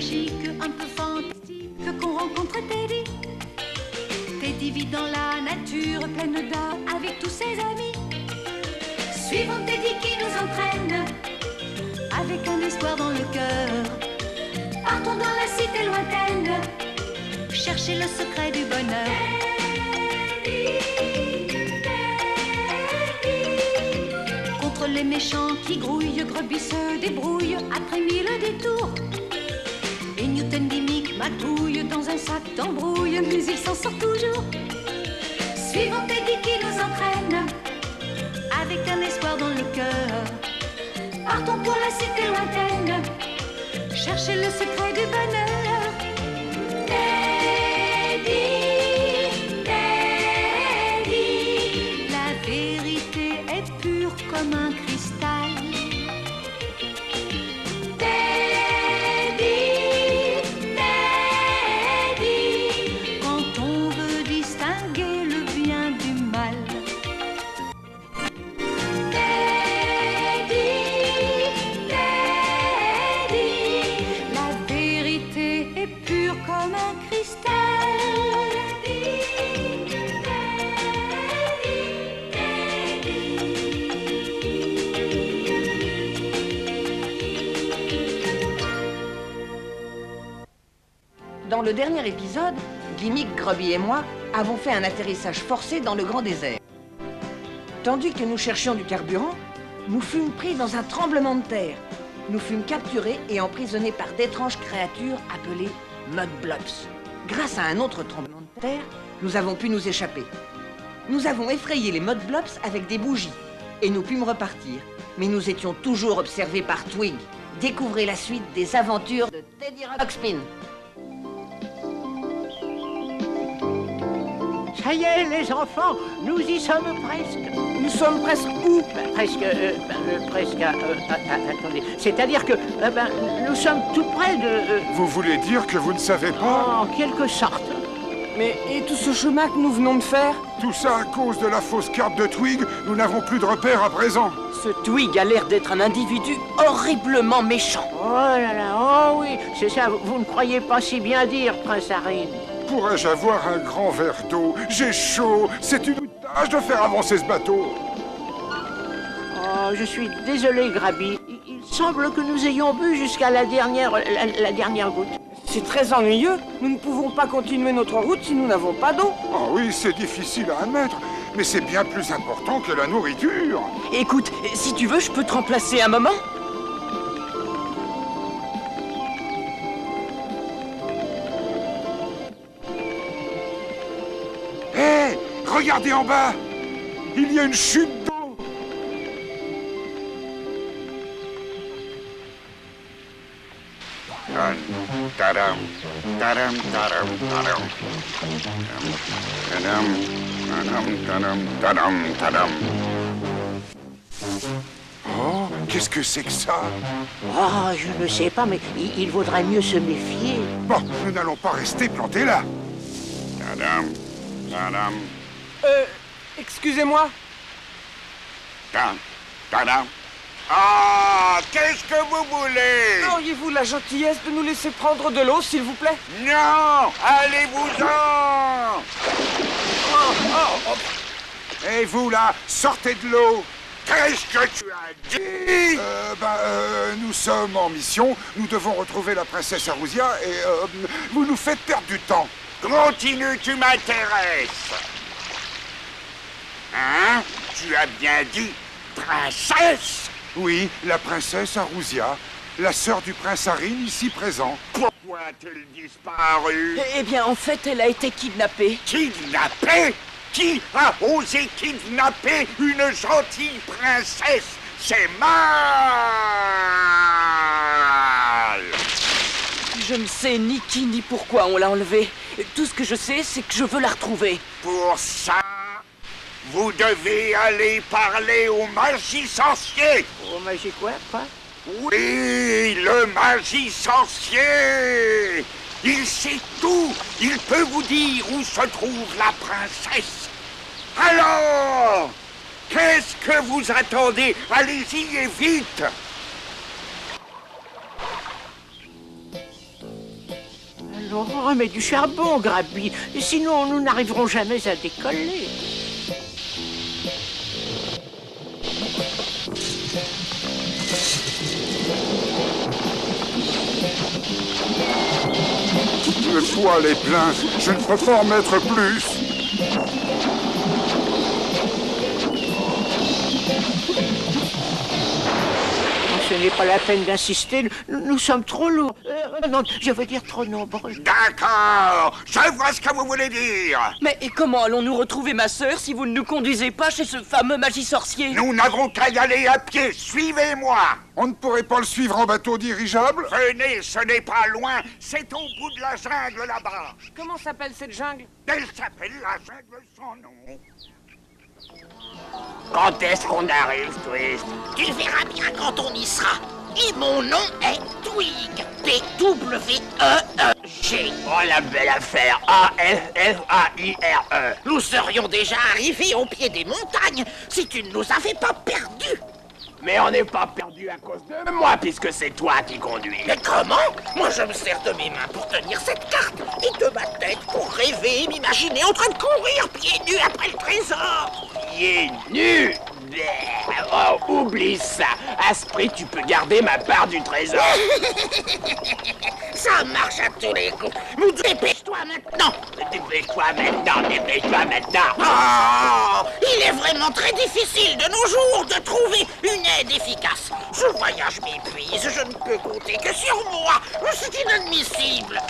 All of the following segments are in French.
magique, un peu fantastique qu'on rencontre Teddy. Teddy vit dans la nature pleine d'art avec tous ses amis. Suivons Teddy qui nous entraîne avec un espoir dans le cœur. Partons dans la cité lointaine chercher le secret du bonheur. Contre les méchants qui grouillent, Grubby se débrouille après 1000 détours. Et Newton Gimmick magouille dans un sac d'embrouille, mais il s'en sort toujours. Suivons Teddy qui nous entraîne avec un espoir dans le cœur. Partons pour la cité lointaine chercher le secret du bonheur. Teddy, Teddy, la vérité est pure comme un cristal. Teddy, Teddy, quand on veut distinguer le bien du mal. Teddy, Teddy, la vérité est pure comme un cristal. Dans le dernier épisode, Gimmick, Grubby et moi avons fait un atterrissage forcé dans le grand désert. Tandis que nous cherchions du carburant, nous fûmes pris dans un tremblement de terre. Nous fûmes capturés et emprisonnés par d'étranges créatures appelées Mudblobs. Grâce à un autre tremblement de terre, nous avons pu nous échapper. Nous avons effrayé les Mudblobs avec des bougies et nous pûmes repartir. Mais nous étions toujours observés par Twig. Découvrez la suite des aventures de Teddy Ruxpin. Ça y est, les enfants, nous y sommes presque. Nous sommes presque où? Attendez. C'est-à-dire que, nous sommes tout près de... Vous voulez dire que vous ne savez pas? En quelque sorte. Mais et tout ce chemin que nous venons de faire? Tout ça à cause de la fausse carte de Twig, nous n'avons plus de repères à présent. Ce Twig a l'air d'être un individu horriblement méchant. Oh là là, oh oui, c'est ça, vous ne croyez pas si bien dire, Prince Harry. Pourrais-je avoir un grand verre d'eau? J'ai chaud, c'est une tâche de faire avancer ce bateau. Oh, je suis désolé, Grubby. Il semble que nous ayons bu jusqu'à la dernière goutte. C'est très ennuyeux. Nous ne pouvons pas continuer notre route si nous n'avons pas d'eau. Oh oui, c'est difficile à admettre, mais c'est bien plus important que la nourriture. Écoute, si tu veux, je peux te remplacer un moment. Hé, regardez en bas. Il y a une chute d'eau. Tadam, tadam, tadam, tadam. Tadam, tadam, tadam, tadam. Oh, qu'est-ce que c'est que ça? Oh, je ne sais pas, mais il vaudrait mieux se méfier. Bon, nous n'allons pas rester plantés là. Tadam, tadam, Excusez-moi. tadam, tadam. Ah, qu'est-ce que vous voulez? Auriez-vous la gentillesse de nous laisser prendre de l'eau, s'il vous plaît? Non, allez-vous-en. Et vous là, sortez de l'eau. Qu'est-ce que tu as dit? Nous sommes en mission. Nous devons retrouver la princesse Arousia et vous nous faites perdre du temps. Continue, tu m'intéresses. Hein? Tu as bien dit princesse? Oui, la princesse Arousia, la sœur du prince Harim ici présent. Pourquoi a-t-elle disparu? Eh bien, en fait, elle a été kidnappée. Kidnappée? Qui a osé kidnapper une gentille princesse? C'est mal! Je ne sais ni qui ni pourquoi on l'a enlevée. Tout ce que je sais, c'est que je veux la retrouver. Pour ça, vous devez aller parler au magiciancier. Oh, magie quoi? Oui, le magiciancier. Il sait tout. Il peut vous dire où se trouve la princesse. Alors, qu'est-ce que vous attendez? Allez-y et vite. Oh, mais du charbon, Grabby. Sinon, nous n'arriverons jamais à décoller. Le poêle est plein. Je ne peux pas en mettre plus. Ce n'est pas la peine d'insister, nous sommes trop lourds. Non, je veux dire trop nombreux. D'accord, je vois ce que vous voulez dire. Mais et comment allons-nous retrouver ma sœur si vous ne nous conduisez pas chez ce fameux magie-sorcier? Nous n'avons qu'à y aller à pied, suivez-moi. On ne pourrait pas le suivre en bateau dirigeable? Venez, ce n'est pas loin, c'est au bout de la jungle là-bas. Comment s'appelle cette jungle? Elle s'appelle la jungle sans nom. Quand est-ce qu'on arrive, Twist? Tu verras bien quand on y sera. Et mon nom est Twig. T-W-E-E-G. Oh, la belle affaire. A-F-F-A-I-R-E. Nous serions déjà arrivés au pied des montagnes si tu ne nous avais pas perdus. Mais on n'est pas perdu à cause de moi, puisque c'est toi qui conduis. Mais comment? Moi, je me sers de mes mains pour tenir cette carte et de ma tête pour rêver et m'imaginer en train de courir pieds nus après le trésor. Pieds nus? Oh, oublie ça. À ce prix, tu peux garder ma part du trésor. Ça marche à tous les coups. Nous dépêche-toi maintenant. Dépêche-toi maintenant, dépêche-toi maintenant. Oh, il est vraiment très difficile de nos jours de trouver une aide efficace. Ce voyage m'épuise, je ne peux compter que sur moi. C'est inadmissible.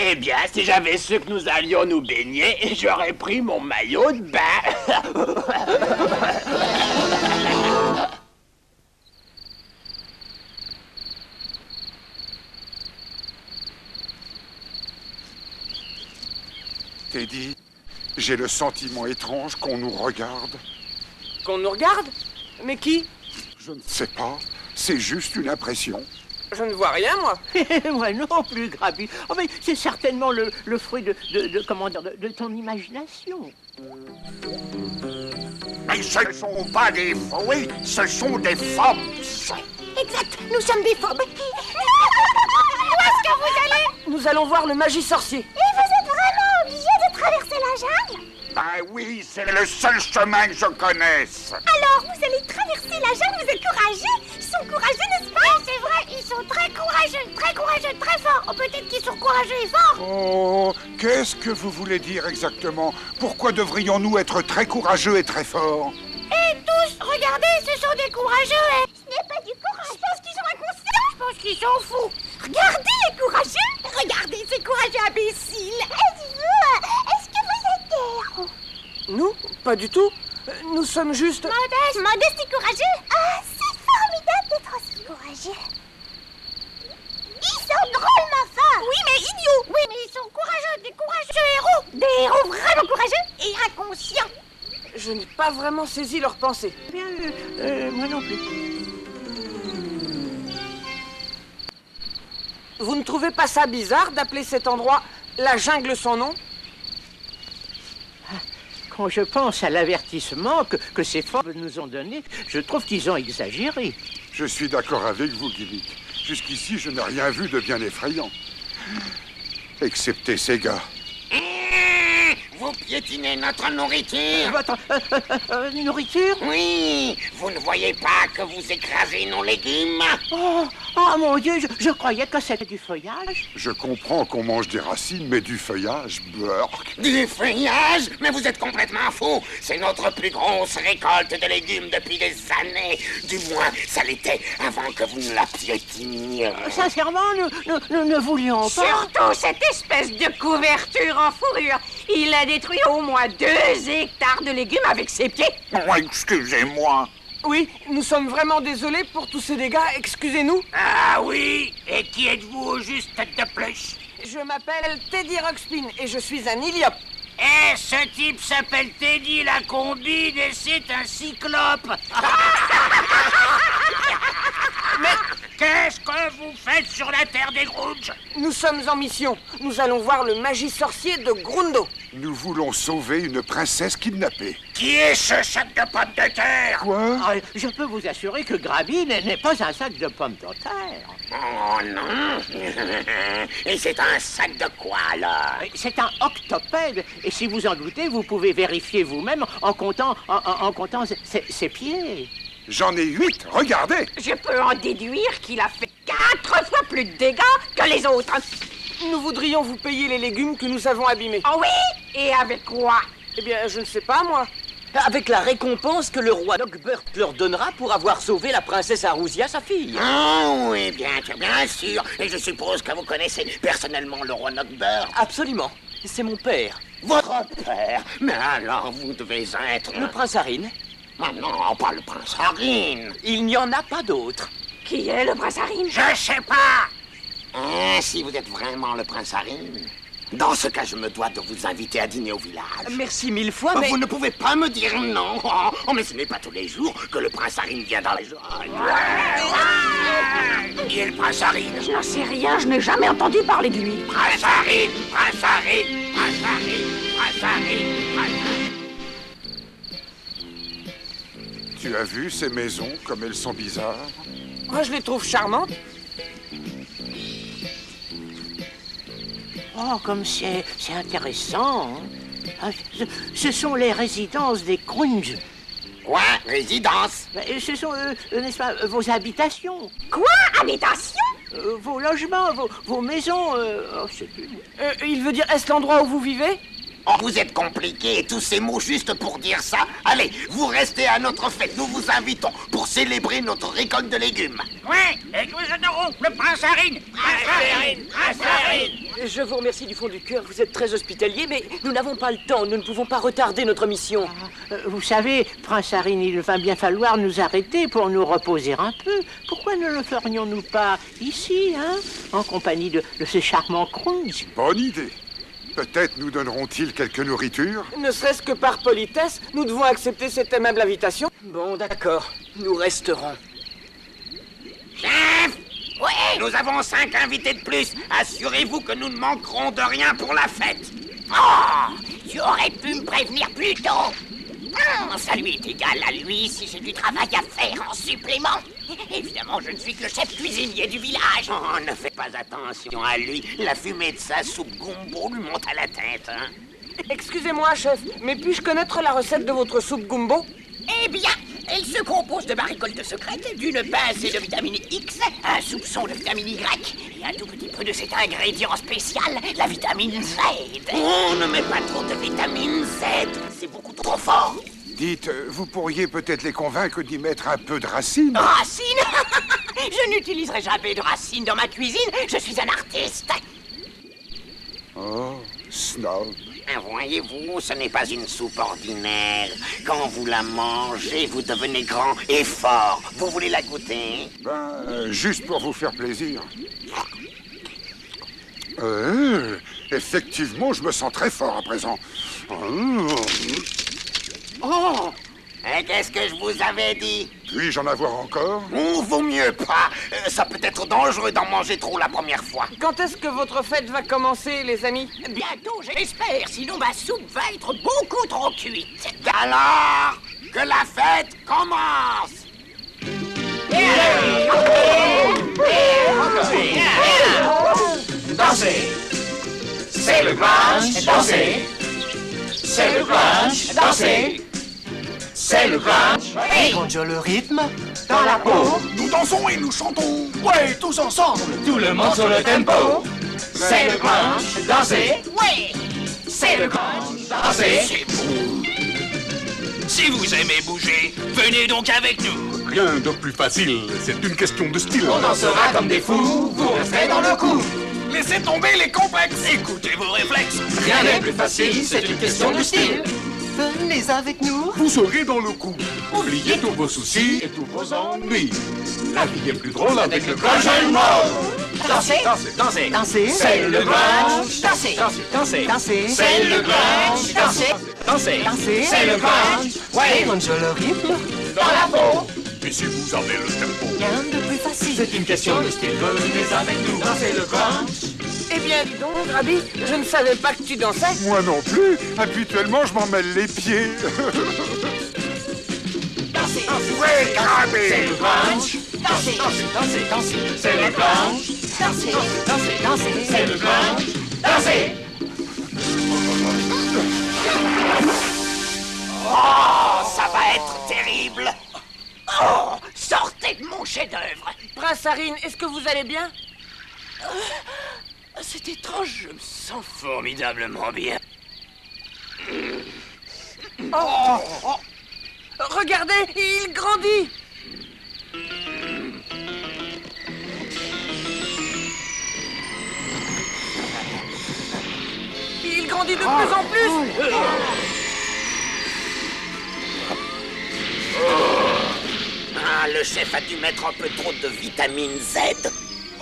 Eh bien, si j'avais su que nous allions nous baigner, j'aurais pris mon maillot de bain. Teddy, j'ai le sentiment étrange qu'on nous regarde. Qu'on nous regarde? Mais qui? Je ne sais pas, c'est juste une impression. Je ne vois rien, moi. Moi non plus, Grabby. Oh, mais c'est certainement le fruit comment dire, de ton imagination. Mais ce ne sont pas des fruits, ce sont des formes. Exact, nous sommes des phobes. Où est-ce que vous allez? Nous allons voir le magie-sorcier. Et vous êtes vraiment obligés de traverser la jungle? Ben oui, c'est le seul chemin que je connaisse. Alors, vous allez traverser la jungle, vous êtes courageux? Ils sont courageux, n'est-ce pas? Oui, c'est vrai, ils sont très courageux, très forts. Oh, peut-être qu'ils sont courageux et forts. Oh, qu'est-ce que vous voulez dire exactement? Pourquoi devrions-nous être très courageux et très forts? Et tous, regardez, ce sont des courageux et... Ce n'est pas du courage. Je pense qu'ils sont inconscients. Je pense qu'ils sont fous. Regardez les courageux. Regardez ces courageux imbéciles. Est-ce que vous êtes des héros? Nous? Pas du tout. Nous sommes juste... Modeste et courageux. Ah, c'est formidable d'être aussi courageux. Ils sont drôles, ma femme. Oui, mais idiots. Oui, mais ils sont courageux, des courageux héros. Des héros vraiment courageux et inconscients. Je n'ai pas vraiment saisi leurs pensées. Bien, moi non plus. Vous ne trouvez pas ça bizarre d'appeler cet endroit la jungle sans nom? Quand je pense à l'avertissement que ces formes nous ont donné, je trouve qu'ils ont exagéré. Je suis d'accord avec vous, Gimmick. Jusqu'ici, je n'ai rien vu de bien effrayant. Excepté ces gars. Vous piétinez notre nourriture. Votre nourriture? Oui, vous ne voyez pas que vous écrasez nos légumes. Oh, mon Dieu, je croyais que c'était du feuillage. Je comprends qu'on mange des racines, mais du feuillage, burk. Du feuillage? Mais vous êtes complètement fou. C'est notre plus grosse récolte de légumes depuis des années. Du moins, ça l'était avant que vous ne la piétiniez. Sincèrement, nous ne voulions pas. Surtout cette espèce de couverture en fourrure. Il a détruit au moins 2 hectares de légumes avec ses pieds. Oh, excusez-moi. Oui, nous sommes vraiment désolés pour tous ces dégâts, excusez-nous. Ah oui? Et qui êtes-vous au juste, tête de pluche? Je m'appelle Teddy Ruxpin et je suis un Illiop. Eh, ce type s'appelle Teddy la combine et c'est un cyclope. Mais Qu'est-ce que vous faites sur la terre des Grunge? nous sommes en mission. Nous allons voir le magie-sorcier de Grundo. Nous voulons sauver une princesse kidnappée. Qui est ce sac de pommes de terre? Quoi? Ah, je peux vous assurer que Grabby n'est pas un sac de pommes de terre. Oh non. Et c'est un sac de quoi, alors? C'est un octopède. Et si vous en doutez, vous pouvez vérifier vous-même en comptant ses pieds. J'en ai 8, regardez! Je peux en déduire qu'il a fait 4 fois plus de dégâts que les autres. Nous voudrions vous payer les légumes que nous avons abîmés. Oh oui? Et avec quoi? Eh bien, je ne sais pas, moi. Avec la récompense que le roi Nogbert leur donnera pour avoir sauvé la princesse Arousia, sa fille. Oh, oui, bien sûr. Et je suppose que vous connaissez personnellement le roi Nogbert. Absolument. C'est mon père. Votre père? Mais alors, vous devez être... Le prince Harin. Ah non, pas le prince Harin. Il n'y en a pas d'autre. Qui est le prince Harin? Je sais pas. Si vous êtes vraiment le prince Harin, dans ce cas, je me dois de vous inviter à dîner au village. Merci 1000 fois, mais... Vous ne pouvez pas me dire non. Oh, mais ce n'est pas tous les jours que le prince Harin vient dans les jours. Qui est le prince Harin? Je n'en sais rien, je n'ai jamais entendu parler de lui. Prince Harin, prince Harin, prince Harin, prince Harin, prince Harin. Tu as vu ces maisons, comme elles sont bizarres? Moi, je les trouve charmantes. Oh, comme c'est intéressant. Hein. Ce sont les résidences des Grunge. Quoi? Résidence? Ce sont, n'est-ce pas, vos habitations. Quoi? Habitation? Vos logements, vos maisons. Il veut dire, est-ce l'endroit où vous vivez? Oh, vous êtes compliqué, et tous ces mots juste pour dire ça. Allez, vous restez à notre fête. Nous vous invitons pour célébrer notre récolte de légumes. Ouais, et nous honorons le prince Harin. Prince Harin, prince Harin. Je vous remercie du fond du cœur, vous êtes très hospitalier, mais nous n'avons pas le temps, nous ne pouvons pas retarder notre mission. Vous savez, prince Harin, il va bien falloir nous arrêter pour nous reposer un peu. Pourquoi ne le ferions-nous pas ici, hein, en compagnie de ces charmants Grunge? Bonne idée. Peut-être nous donneront-ils quelque nourriture? Ne serait-ce que par politesse, nous devons accepter cette aimable invitation. Bon, d'accord, nous resterons. Chef! Oui! Nous avons 5 invités de plus. Assurez-vous que nous ne manquerons de rien pour la fête. Oh, tu aurais pu me prévenir plus tôt. Ça lui est égal à lui si j'ai du travail à faire en supplément. Évidemment, je ne suis que le chef cuisinier du village. Oh, ne fais pas attention à lui. La fumée de sa soupe gumbo lui monte à la tête, hein. Excusez-moi, chef, mais puis-je connaître la recette de votre soupe gumbo? Eh bien, elle se compose de ma récolte secrète, d'une pincée de vitamine X, un soupçon de vitamine Y et un tout petit peu de cet ingrédient spécial, la vitamine Z. Oh, ne mets pas trop de vitamine Z. C'est beaucoup trop fort. Dites, vous pourriez peut-être les convaincre d'y mettre un peu de racines? Racines? Je n'utiliserai jamais de racines dans ma cuisine, je suis un artiste. Oh, snob. Voyez-vous, ce n'est pas une soupe ordinaire. Quand vous la mangez, vous devenez grand et fort. Vous voulez la goûter? Juste pour vous faire plaisir. Effectivement, je me sens très fort à présent. Oh! Qu'est-ce que je vous avais dit? Puis-je en avoir encore? Oh, vaut mieux pas. Ça peut être dangereux d'en manger trop la première fois. Quand est-ce que votre fête va commencer, les amis? Bientôt, j'espère, sinon ma soupe va être beaucoup trop cuite. Alors, que la fête commence! Dansez! C'est le grunge, dansez! C'est le grunge, dansez! C'est le grunge! Hey! Quand j'ai le rythme dans la peau, nous dansons et nous chantons! Ouais, tous ensemble! Tout le monde sur le tempo! C'est le grunge, dansez! Ouais! C'est le grunge, dansez! C'est bon! Si vous aimez bouger, venez donc avec nous! Rien de plus facile, c'est une question de style. On dansera comme des fous, vous resterez dans le coup! Laissez tomber les complexes! Écoutez vos réflexes! Rien n'est plus facile, c'est une question de style! Venez avec nous, vous serez dans le coup. Oubliez tous vos soucis et tous vos ennuis. La vie est plus drôle avec le grunge and roll. Dansez! Dansez! Dansez! dansez, C'est le grunge! Dansez! Dansez! dansez, C'est le grunge! Dansez! Dansez! dansez, C'est le grunge! Ouais! quand j'ai le rythme Dans la peau! Et si vous avez le tempo? rien de plus facile. C'est une question de style, venez avec nous. Dansez le grunge! Eh bien, dis donc, Grabby, je ne savais pas que tu dansais. Moi non plus. Habituellement, je m'en mêle les pieds. Dansez, Ouais, Grabby. c'est le grunge. Dansez, dansez, dansez, c'est le grunge. Dansez, dansez, dansez, c'est le grunge. Dansez. Oh, ça va être terrible. Oh, sortez de mon chef-d'œuvre. Prince Harine, est-ce que vous allez bien? C'est étrange, je me sens formidablement bien. Oh. Regardez, il grandit. Il grandit de plus en plus. Ah, le chef a dû mettre un peu trop de vitamine Z.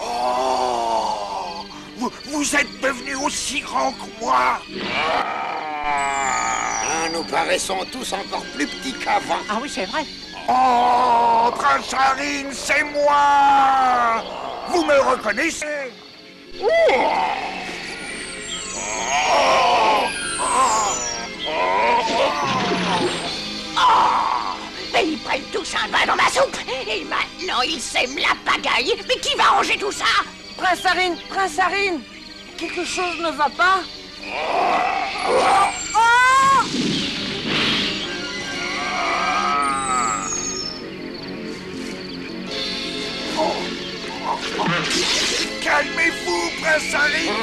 Oh, vous êtes devenu aussi grand que moi. Ah, nous paraissons tous encore plus petits qu'avant. Ah oui, c'est vrai. Oh, Prince Harine, c'est moi. Vous me reconnaissez? Mais ils prennent tous un bain dans ma soupe. Et maintenant, ils sèment la pagaille. Mais qui va ranger tout ça? Prince Harine, quelque chose ne va pas. Calmez-vous, Prince Harine.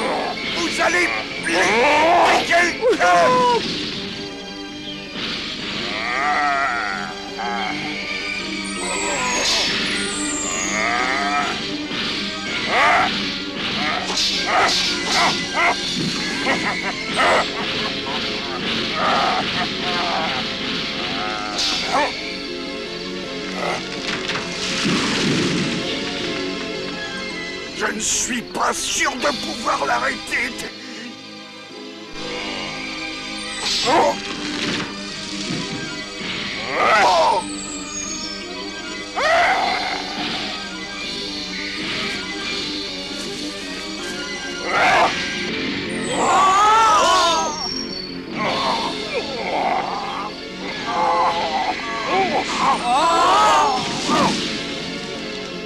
Vous allez blesser quelqu'un. Je ne suis pas sûr de pouvoir l'arrêter. Oh. Oh.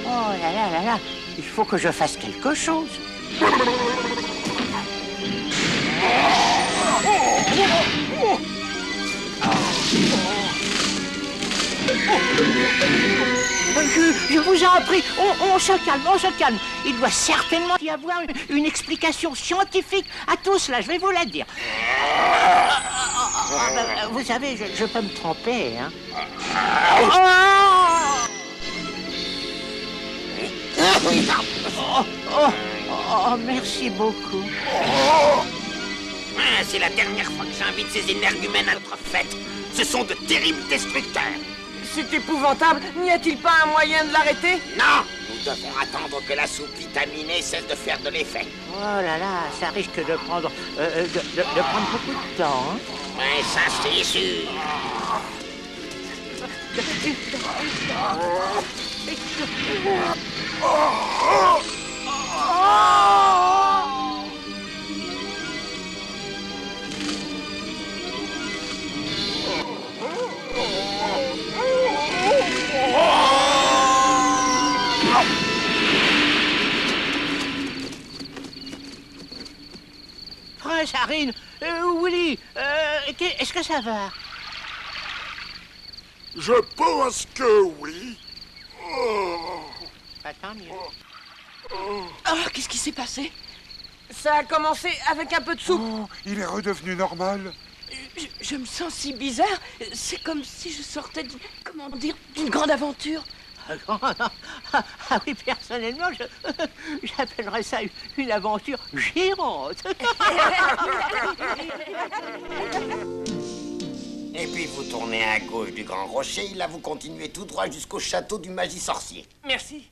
Oh là là là là, il faut que je fasse quelque chose. Je vous en prie, on se calme, on se calme. Il doit certainement y avoir une explication scientifique à tout cela, je vais vous la dire. Vous savez, je peux me tromper, hein. Oh, merci beaucoup. Ah, c'est la dernière fois que j'invite ces énergumènes à notre fête. Ce sont de terribles destructeurs. C'est épouvantable. N'y a-t-il pas un moyen de l'arrêter? Non, nous devons attendre que la soupe vitaminée cesse de faire de l'effet. Oh là là, ça risque de prendre, de prendre beaucoup de temps, hein. Ouais, ça c'est sûr. Prince Harine, Willy, est-ce que ça va? Je pense que oui. Attends, mieux. Oh, qu'est-ce qui s'est passé? Ça a commencé avec un peu de soupe. Oh, il est redevenu normal. Je me sens si bizarre. C'est comme si je sortais d'une grande aventure. Ah oui, personnellement, j'appellerais ça une aventure géante. Et puis vous tournez à gauche du Grand Rocher, là vous continuez tout droit jusqu'au château du Magie-Sorcier. Merci.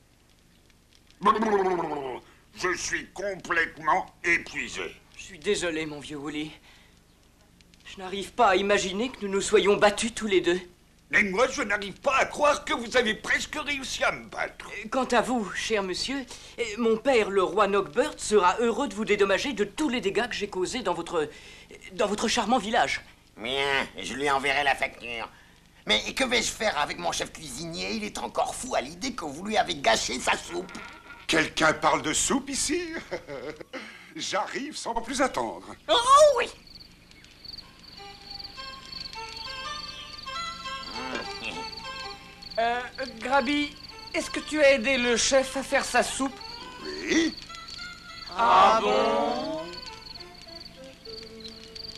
Je suis complètement épuisé. Je suis désolé, mon vieux Willy. Je n'arrive pas à imaginer que nous nous soyons battus tous les deux. Mais moi, je n'arrive pas à croire que vous avez presque réussi à me battre. Quant à vous, cher monsieur, mon père, le roi Nogbert, sera heureux de vous dédommager de tous les dégâts que j'ai causés dans votre charmant village. Bien, je lui enverrai la facture. Mais que vais-je faire avec mon chef cuisinier? Il est encore fou à l'idée que vous lui avez gâché sa soupe. Quelqu'un parle de soupe ici? J'arrive sans plus attendre. Oh oui! Grabby, est-ce que tu as aidé le chef à faire sa soupe? Oui. Ah bon?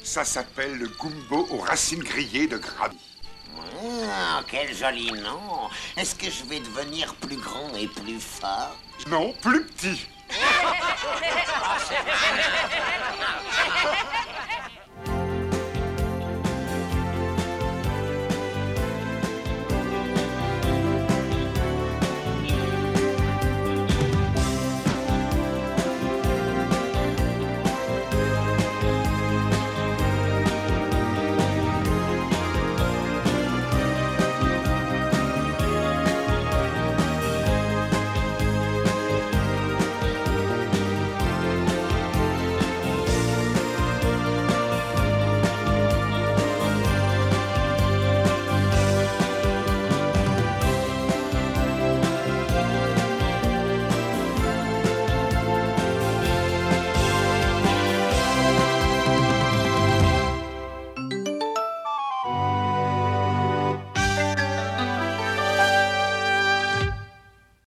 Ça s'appelle le gumbo aux racines grillées de Grabby. Ah, quel joli nom. Est-ce que je vais devenir plus grand et plus fort? Non, plus petit.